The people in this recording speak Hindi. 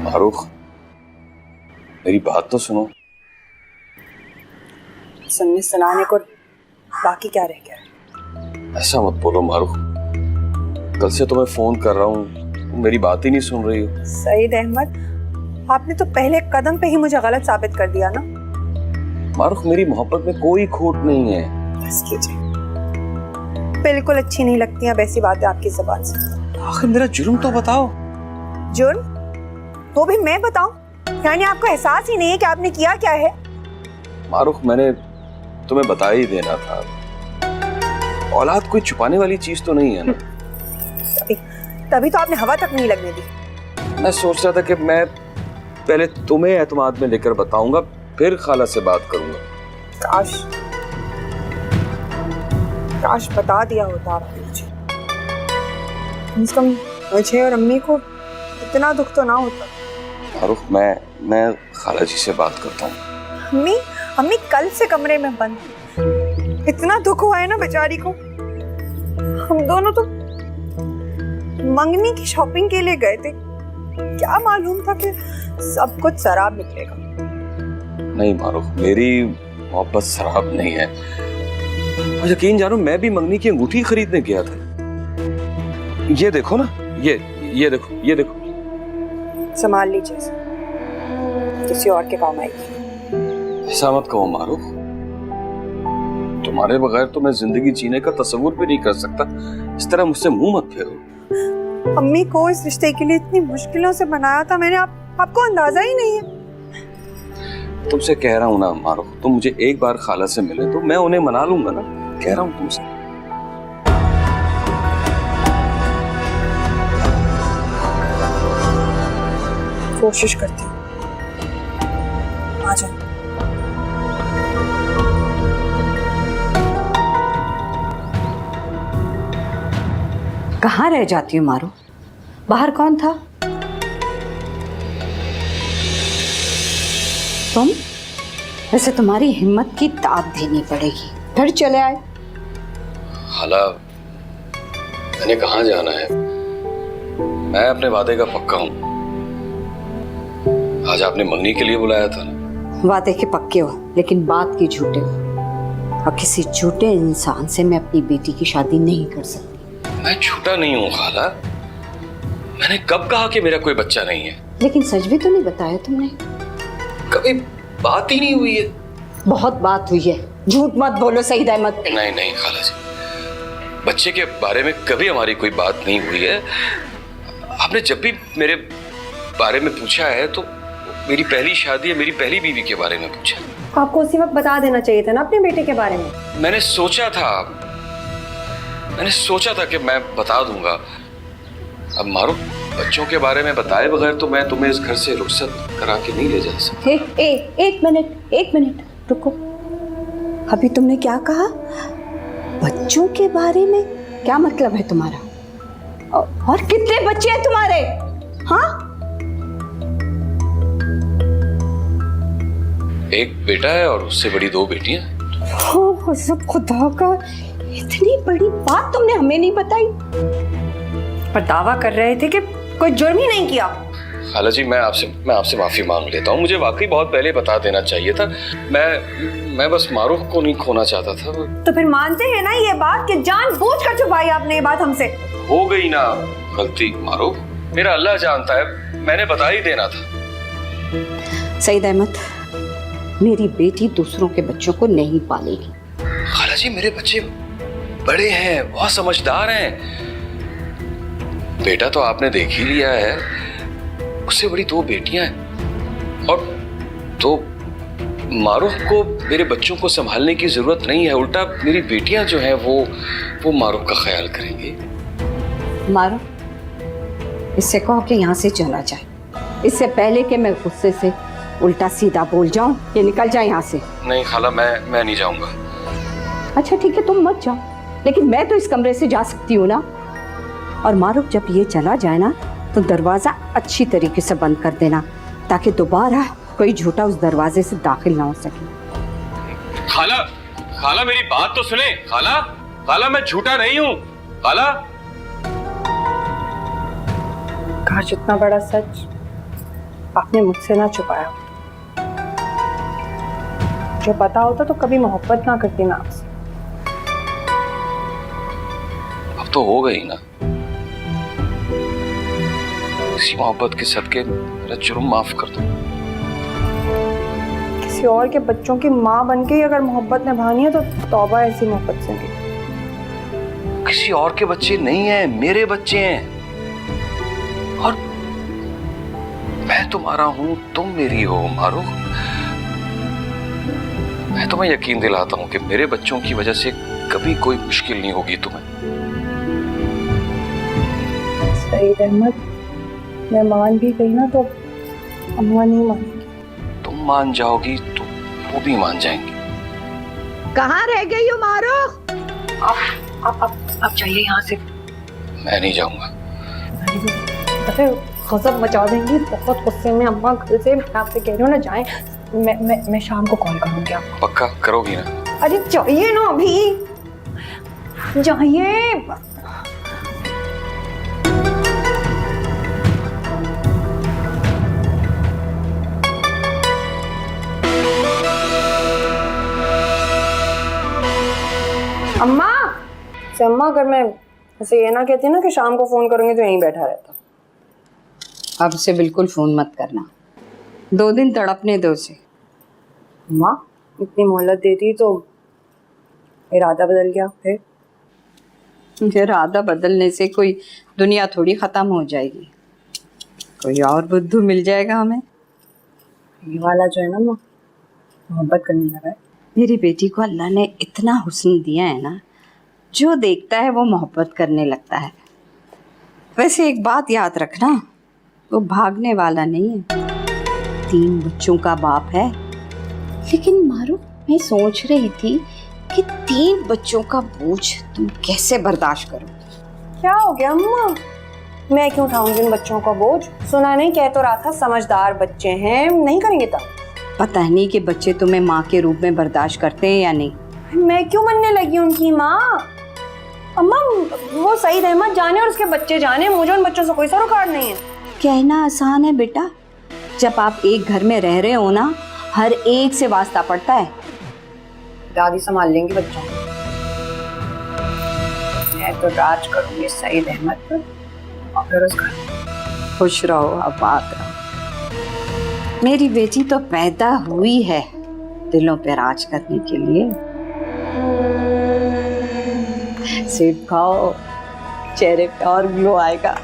मारूख, मेरी बात तो सुनो। सुनने सुनाने को बाकी क्या रह गया? ऐसा मत बोलो मारूख, कल से तुम्हें फोन कर रहा हूँ, तुम मेरी बात ही नहीं सुन रही हो। सईद अहमद, आपने तो पहले कदम पे ही मुझे गलत साबित कर दिया ना। मारूख, मेरी मोहब्बत में कोई खोट नहीं है। बस कीजिए, बिल्कुल अच्छी नहीं लगती हैं वैसी बातें आपकी जुबान से। आखिर मेरा जुर्म तो बताओ। जुर्म? वो भी मैं बताऊं? यानी आपको एहसास ही नहीं है कि आपने किया क्या है? मारूख, मैंने तुम्हें बता ही देना था, औलाद कोई छुपाने वाली चीज तो नहीं है ना। तभी तो आपने हवा तक नहीं लगने दी। मैं सोच रहा था कि मैं पहले तुम्हें एतमाद में लेकर बताऊंगा, फिर खाला से बात करूंगा। काश बता दिया होता आपने मुझे, कम से कम मुझे और अम्मी को इतना दुख तो ना होता। मारूख, मैं खाला जी से बात करता हूँ। अम्मी कल से कमरे में बंद, इतना दुख हुआ है ना बेचारी को। हम दोनों तो मंगनी की शॉपिंग के लिए गए थे, क्या मालूम था कि सब कुछ शराब निकलेगा। नहीं मारूख, मेरी मोहब्बत शराब नहीं है। और यकीन जानो, मैं भी मंगनी की अंगूठी खरीदने गया था। ये देखो ना, ये देखो। संभाल लीजिए, किसी और के काम आएगी। ऐसा मत कहो मारूख, तुम्हारे बगैर तो मैं जिंदगी जीने का तस्वुर भी नहीं कर सकता। इस तरह मुझसे मुंह मत फेरो। अम्मी को इस रिश्ते के लिए इतनी मुश्किलों से बनाया था मैंने, आपको अंदाजा ही नहीं है। तुमसे कह रहा हूँ ना मारूख, तुम मुझे एक बार खाला से मिले तो मैं उन्हें मना लूंगा ना। कह रहा हूँ तुमसे। कोशिश करती हूँ, आ जाओ। कहाँ रह जाती हूँ मारो? बाहर कौन था? तुम? वैसे तुम्हारी हिम्मत की दाद देनी पड़ेगी, घर चले आए। खाला, मैंने कहाँ जाना है, मैं अपने वादे का पक्का हूँ। आज आपने मंगनी के लिए बुलाया था ना। वादे के पक्के हो लेकिन बात की झूठे हो, और किसी झूठे इंसान से मैं अपनी बेटी की शादी नहीं कर सकती। मैं झूठा नहीं हूँ खाला, मैंने कब कहा कि मेरा कोई बच्चा नहीं है? लेकिन सच भी तो नहीं बताया तुमने। कभी बात ही नहीं हुई है। बहुत बात हुई है, झूठ मत बोलो सईद अहमद। नहीं खाला जी, बच्चे के बारे में कभी हमारी कोई बात नहीं हुई है। आपने जब भी मेरे बारे में पूछा है तो मेरी पहली शादी है, मेरी पहली बीवी के बारे में पूछा। आपको उसी वक्त बता देना चाहिए था ना अपने बेटे के बारे में। मैंने सोचा था कि मैं बता दूंगा। अब मारो, बच्चों के बारे में बताए बगैर तो मैं तुम्हें इस घर से रुखसत करा के नहीं ले जा सकता। एक मिनट रुको। अभी तुमने क्या कहा? बच्चों के बारे में? क्या मतलब है तुम्हारा? और कितने बच्चे हैं तुम्हारे? हाँ, एक बेटा है और उससे बड़ी 2 बेटियां। हो सब खुदा का, इतनी बड़ी बात तुमने हमें नहीं बताई। पर दावा कर रहे थे कि कोई जुर्म ही नहीं किया। खाला जी, मैं आपसे माफी मांग लेता हूँ। मुझे वाकई बहुत पहले बता देना चाहिए था। मैं बस मारूफ को नहीं खोना चाहता था। तो फिर मानते हैं ना ये बात कि जानबूझकर छुपाई आपने ये बात हमसे? हो गई ना गलती मारूफ, मेरा अल्लाह जानता है, मैंने बता ही देना था। सईद अहमद, मेरी बेटी दूसरों के बच्चों को नहीं पालेगी। खाला जी, मेरे बच्चे बड़े हैं, बहुत समझदार हैं। बेटा तो आपने देख ही लिया है, उससे बड़ी 2 बेटियां हैं। और तो मारूफ को मेरे बच्चों को संभालने की जरूरत नहीं है, उल्टा मेरी बेटियां जो हैं वो मारूफ का ख्याल करेंगी। मारूफ, इससे कहो कि यहाँ से चला जाए, इससे पहले कि मैं गुस्से से उल्टा सीधा बोल जाऊं कि निकल जाए यहाँ से। नहीं खाला, मैं नहीं जाऊंगा। अच्छा ठीक है, तुम मत जाओ, लेकिन मैं तो इस कमरे से जा सकती हूँ ना। और मारूफ, जब ये चला जाए ना तो दरवाजा अच्छी तरीके से बंद कर देना, ताकि दोबारा कोई झूठा उस दरवाजे से दाखिल ना हो सके। खाला मेरी बात तो सुने। खाला मैं झूठा नहीं हूँ। खाला, काश इतना बड़ा सच आपने मुझसे ना छुपाया। जो पता होता तो कभी मोहब्बत ना करती मैं आपसे। अब तो हो गई ना, इसी मोहब्बत के सदके मेरा जुर्म माफ कर दो। किसी और के बच्चों की माँ बन के ही अगर मोहब्बत निभानी है तो तौबा ऐसी मोहब्बत से नहीं। किसी और के बच्चे नहीं हैं, मेरे बच्चे हैं। और मैं तुम्हारा हूं, तुम मेरी हो मारूफ। मैं तुम्हें यकीन दिलाता हूं कि मेरे बच्चों की वजह से कभी कोई मुश्किल नहीं होगी तुम्हें। सईद अहमद, मैं मान भी गई ना तो अम्मा नहीं मानेगी। तुम मान जाओगी तो वो भी मान जाएंगे। कहाँ रह गई हो मारूफ? आप जाइए यहाँ से। मैं नहीं जाऊंगा। पता है गजब मचा देंगी, बहुत गुस्से में अम्मा घर से। मैं आपसे कह रही हूँ ना जाएं। मैं शाम को कॉल करूंगी आपको। पक्का करोगी ना? अरे जाइए ना अभी, जाइए। अम्मा से अम्मा, अगर मैं ऐसे ये ना कहती ना कि शाम को फोन करूंगी तो यहीं बैठा रहता। अब से बिल्कुल फोन मत करना, 2 दिन तड़पने दो उसे। अम्मा इतनी मोहलत देती तो इरादा बदल गया फिर? इरादा बदलने से कोई दुनिया थोड़ी खत्म हो जाएगी, कोई और बुद्धू मिल जाएगा हमें। ये वाला जो है ना अम्मा, मोहब्बत करने लगा है। मेरी बेटी को अल्लाह ने इतना हुस्न दिया है ना, जो देखता है वो मोहब्बत करने लगता है। वैसे एक बात याद रखना, वो भागने वाला नहीं है, 3 बच्चों का बाप है। लेकिन मारू, मैं सोच रही थी कि 3 बच्चों का बोझ तुम कैसे बर्दाश्त करो। क्या हो गया अम्मा? मैं क्यों उठाऊंगी इन बच्चों का बोझ? सुना नहीं, कह तो रहा था समझदार बच्चे हैं, नहीं करेंगे तब। पता नहीं कि बच्चे तुम्हें माँ के रूप में बर्दाश्त करते हैं या नहीं। मैं क्यों बनने लगी उनकी माँ? अम्मा वो सईद अहमद जाने और उसके बच्चे जाने, मुझे उन बच्चों से कोई सरोकार नहीं है। कहना आसान है बेटा, जब आप एक घर में रह रहे हो ना, हर एक से वास्ता पड़ता है। दादी संभाल लेंगी बच्चों को, मैं तो राज करूंगी सईद अहमद पर और फिर उसका। खुश रहो, आबाद रहो। मेरी बेटी तो पैदा हुई है दिलों पे राज करने के लिए। सेब खाओ, चेहरे पे और ग्लो आएगा।